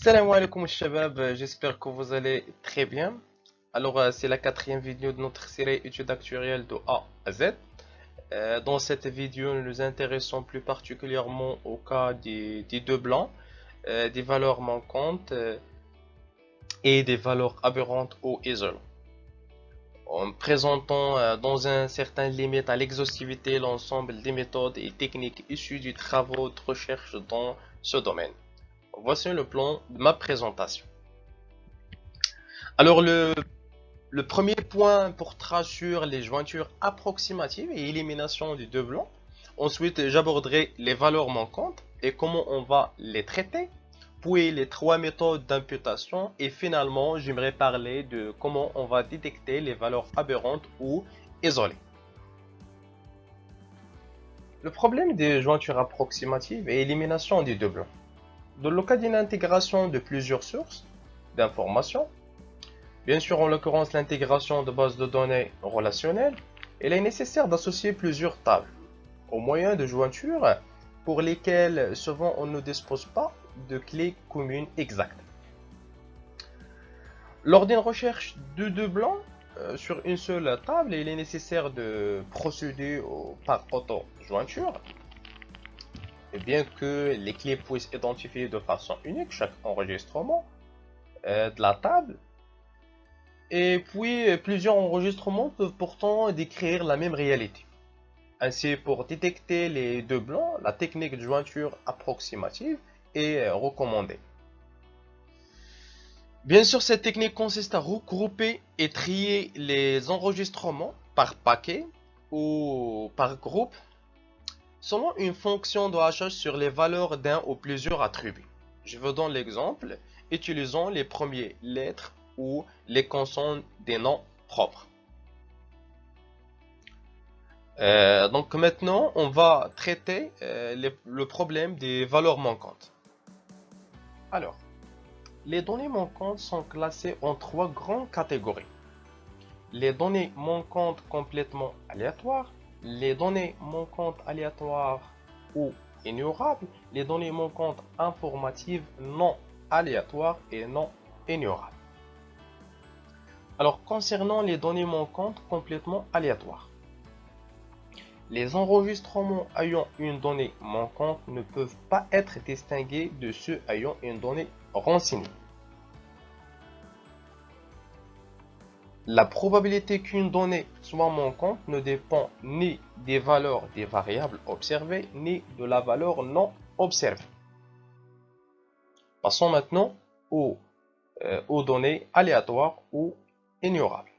Salam alaikum shabab, j'espère que vous allez très bien. C'est la quatrième vidéo de notre série études actuariales de A à Z. Dans cette vidéo, nous nous intéressons plus particulièrement au cas des deux blancs, des valeurs manquantes et des valeurs aberrantes ou isolantes. En présentant dans un certain limite à l'exhaustivité l'ensemble des méthodes et techniques issues du travaux de recherche dans ce domaine. Voici le plan de ma présentation. Alors le premier point portera sur les jointures approximatives et élimination du deux blancs. Ensuite, j'aborderai les valeurs manquantes et comment on va les traiter, puis les trois méthodes d'imputation et finalement, j'aimerais parler de comment on va détecter les valeurs aberrantes ou isolées. Le problème des jointures approximatives et élimination du deux blancs. Dans le cas d'une intégration de plusieurs sources d'informations, bien sûr, en l'occurrence, l'intégration de bases de données relationnelles, il est nécessaire d'associer plusieurs tables au moyen de jointures pour lesquelles souvent on ne dispose pas de clés communes exactes. Lors d'une recherche de deux blancs sur une seule table, il est nécessaire de procéder par auto-jointure. Et bien que les clés puissent identifier de façon unique chaque enregistrement de la table, et puis, plusieurs enregistrements peuvent pourtant décrire la même réalité. Ainsi, pour détecter les deux blancs, la technique de jointure approximative est recommandée. Bien sûr, cette technique consiste à regrouper et trier les enregistrements par paquet ou par groupe selon une fonction de hachage sur les valeurs d'un ou plusieurs attributs. Je vous donne l'exemple, utilisons les premières lettres ou les consonnes des noms propres. Donc maintenant, on va traiter le problème des valeurs manquantes. Alors, les données manquantes sont classées en trois grandes catégories. Les données manquantes complètement aléatoires, les données manquantes aléatoires ou ignorables, les données manquantes informatives non aléatoires et non ignorables. Alors, concernant les données manquantes complètement aléatoires, les enregistrements ayant une donnée manquante ne peuvent pas être distingués de ceux ayant une donnée renseignée. La probabilité qu'une donnée soit manquante ne dépend ni des valeurs des variables observées, ni de la valeur non observée. Passons maintenant aux données aléatoires ou ignorables.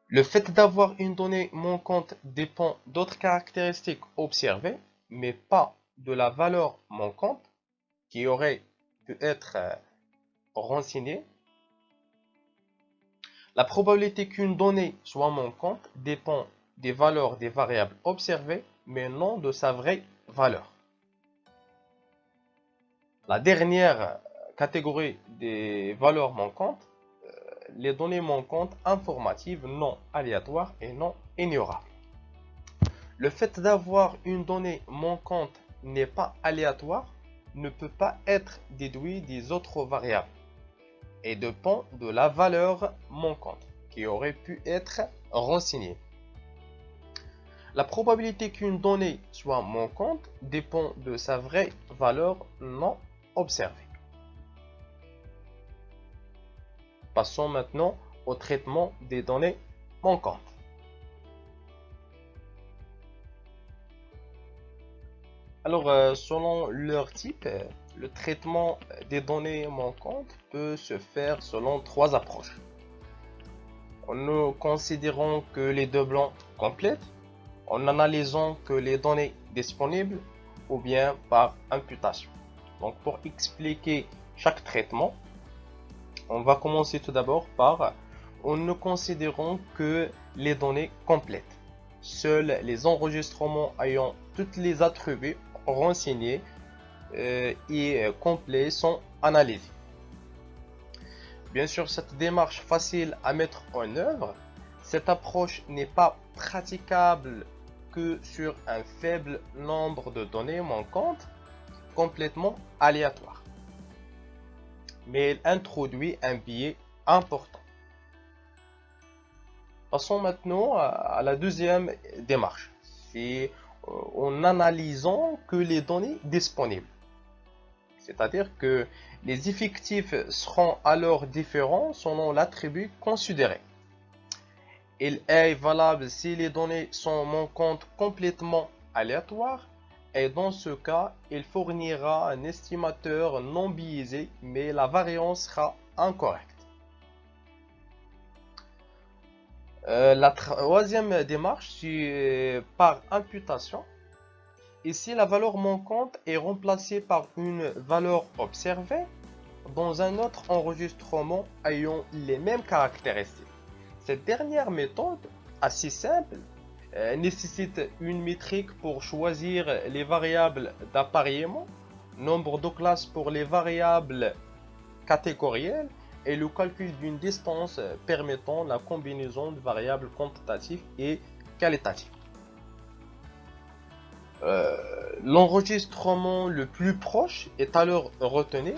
Le fait d'avoir une donnée manquante dépend d'autres caractéristiques observées, mais pas de la valeur manquante qui aurait pu être renseignée. La probabilité qu'une donnée soit manquante dépend des valeurs des variables observées, mais non de sa vraie valeur. La dernière catégorie des valeurs manquantes, les données manquantes informatives non aléatoires et non ignorables. Le fait d'avoir une donnée manquante n'est pas aléatoire, ne peut pas être déduit des autres variables et dépend de la valeur manquante qui aurait pu être renseignée. La probabilité qu'une donnée soit manquante dépend de sa vraie valeur non observée. Passons maintenant au traitement des données manquantes. Alors, selon leur type, le traitement des données manquantes peut se faire selon trois approches. En considérant que les deux blancs complètent, en analysant que les données disponibles ou bien par imputation. Donc pour expliquer chaque traitement, on va commencer tout d'abord par en ne considérant que les données complètes. Seuls les enregistrements ayant tous les attributs renseignés et complets sont analysés. Bien sûr, cette démarche facile à mettre en œuvre, cette approche n'est pas praticable que sur un faible nombre de données manquantes complètement aléatoire. Mais elle introduit un biais important. Passons maintenant à la deuxième démarche. C'est en analysant que les données disponibles. C'est-à-dire que les effectifs seront alors différents selon l'attribut considéré. Il est valable si les données sont manquantes complètement aléatoires et dans ce cas, il fournira un estimateur non biaisé mais la variance sera incorrecte. La troisième démarche, c'est par imputation. Ici, la valeur manquante est remplacée par une valeur observée dans un autre enregistrement ayant les mêmes caractéristiques. Cette dernière méthode, assez simple, nécessite une métrique pour choisir les variables d'appariement, nombre de classes pour les variables catégorielles et le calcul d'une distance permettant la combinaison de variables quantitatives et qualitatives. L'enregistrement le plus proche est alors retenu.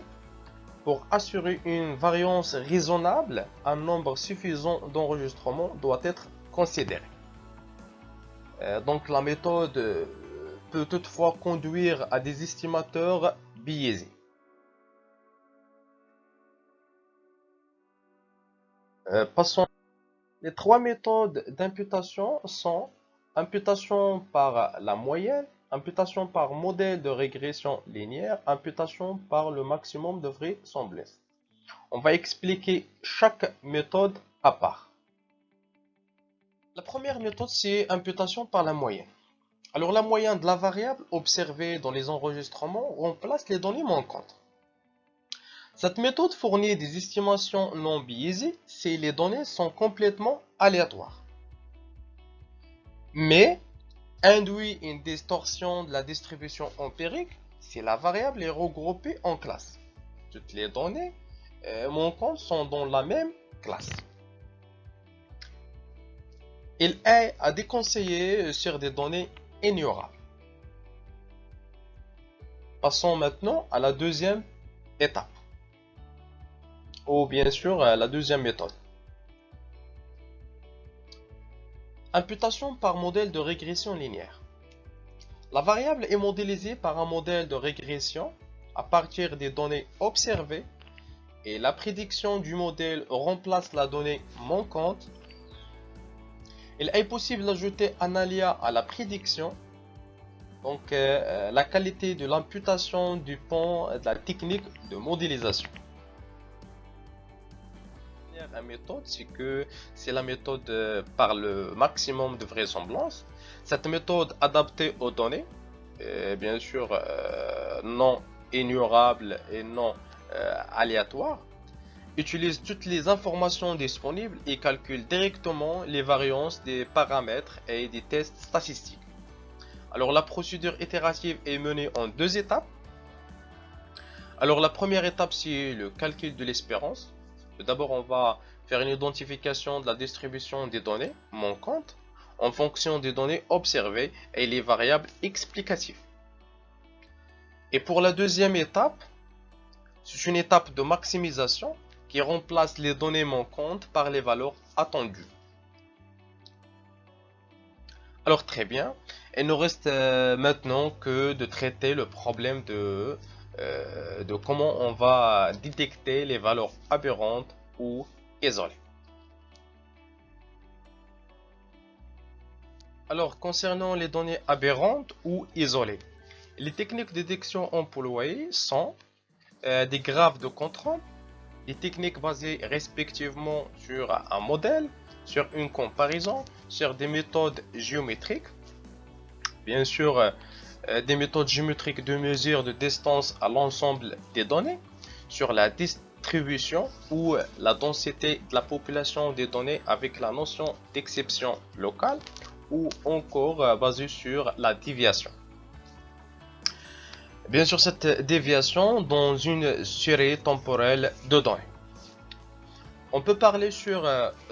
Pour assurer une variance raisonnable, un nombre suffisant d'enregistrements doit être considéré. Donc la méthode peut toutefois conduire à des estimateurs biaisés. Passons. Les trois méthodes d'imputation sont imputation par la moyenne, imputation par modèle de régression linéaire, imputation par le maximum de vraisemblance. On va expliquer chaque méthode à part. La première méthode, c'est imputation par la moyenne. Alors la moyenne de la variable observée dans les enregistrements remplace les données manquantes. Cette méthode fournit des estimations non biaisées si les données sont complètement aléatoires, mais induit une distorsion de la distribution empirique si la variable est regroupée en classes. Toutes les données manquantes sont dans la même classe. Il est à déconseiller sur des données ignorables. Passons maintenant à la deuxième étape, ou bien sûr la deuxième méthode. Imputation par modèle de régression linéaire. La variable est modélisée par un modèle de régression à partir des données observées et la prédiction du modèle remplace la donnée manquante. Il est possible d'ajouter un aléa à la prédiction. Donc la qualité de l'imputation dépend de la technique de modélisation. La première méthode, c'est la méthode par le maximum de vraisemblance. Cette méthode adaptée aux données, bien sûr non ignorables et non aléatoires, utilise toutes les informations disponibles et calcule directement les variances des paramètres et des tests statistiques. Alors la procédure itérative est menée en deux étapes. Alors la première étape, c'est le calcul de l'espérance. D'abord, on va faire une identification de la distribution des données manquantes en fonction des données observées et les variables explicatives. Et pour la deuxième étape, c'est une étape de maximisation qui remplace les données manquantes par les valeurs attendues. Alors très bien, il nous reste maintenant que de traiter le problème de comment on va détecter les valeurs aberrantes ou isolées. Alors concernant les données aberrantes ou isolées, les techniques de détection employées sont des graphes de contrôle, des techniques basées respectivement sur un modèle, sur une comparaison, sur des méthodes géométriques, bien sûr des méthodes géométriques de mesure de distance à l'ensemble des données, sur la distribution ou la densité de la population des données avec la notion d'exception locale, ou encore basée sur la déviation. Bien sûr, cette déviation dans une série temporelle de données. On peut parler sur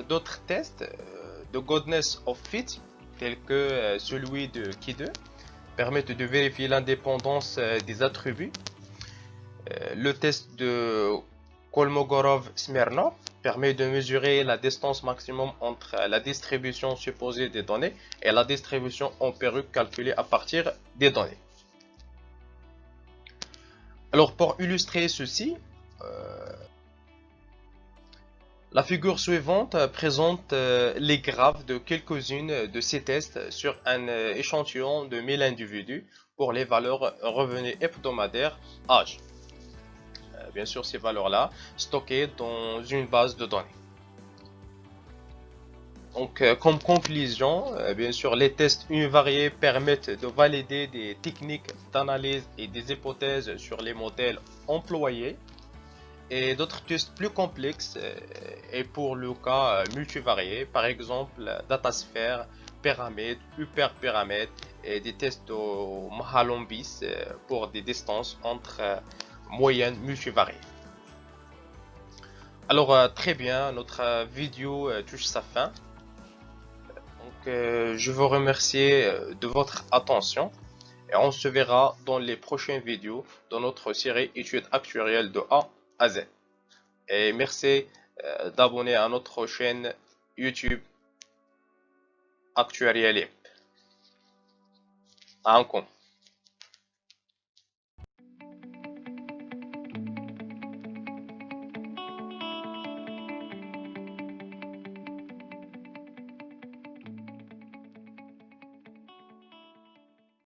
d'autres tests de goodness of fit, tels que celui de Key2, permettent de vérifier l'indépendance des attributs. Le test de Kolmogorov-Smirnov permet de mesurer la distance maximum entre la distribution supposée des données et la distribution empirique calculée à partir des données. Alors pour illustrer ceci, la figure suivante présente les graphes de quelques-unes de ces tests sur un échantillon de 1000 individus pour les valeurs revenus hebdomadaires âge. Bien sûr, ces valeurs-là stockées dans une base de données. Donc, comme conclusion, bien sûr, les tests univariés permettent de valider des techniques d'analyse et des hypothèses sur les modèles employés. Et d'autres tests plus complexes et pour le cas multivarié, par exemple datasphère, périmètre, hyperpérimètre et des tests de Mahalanobis pour des distances entre moyennes multivariées. Alors très bien, notre vidéo touche sa fin. Donc je vous remercie de votre attention et on se verra dans les prochaines vidéos de notre série études actuarielles de A à Z. Et merci d'abonner à notre chaîne YouTube Actuarial Imp à Hong Kong.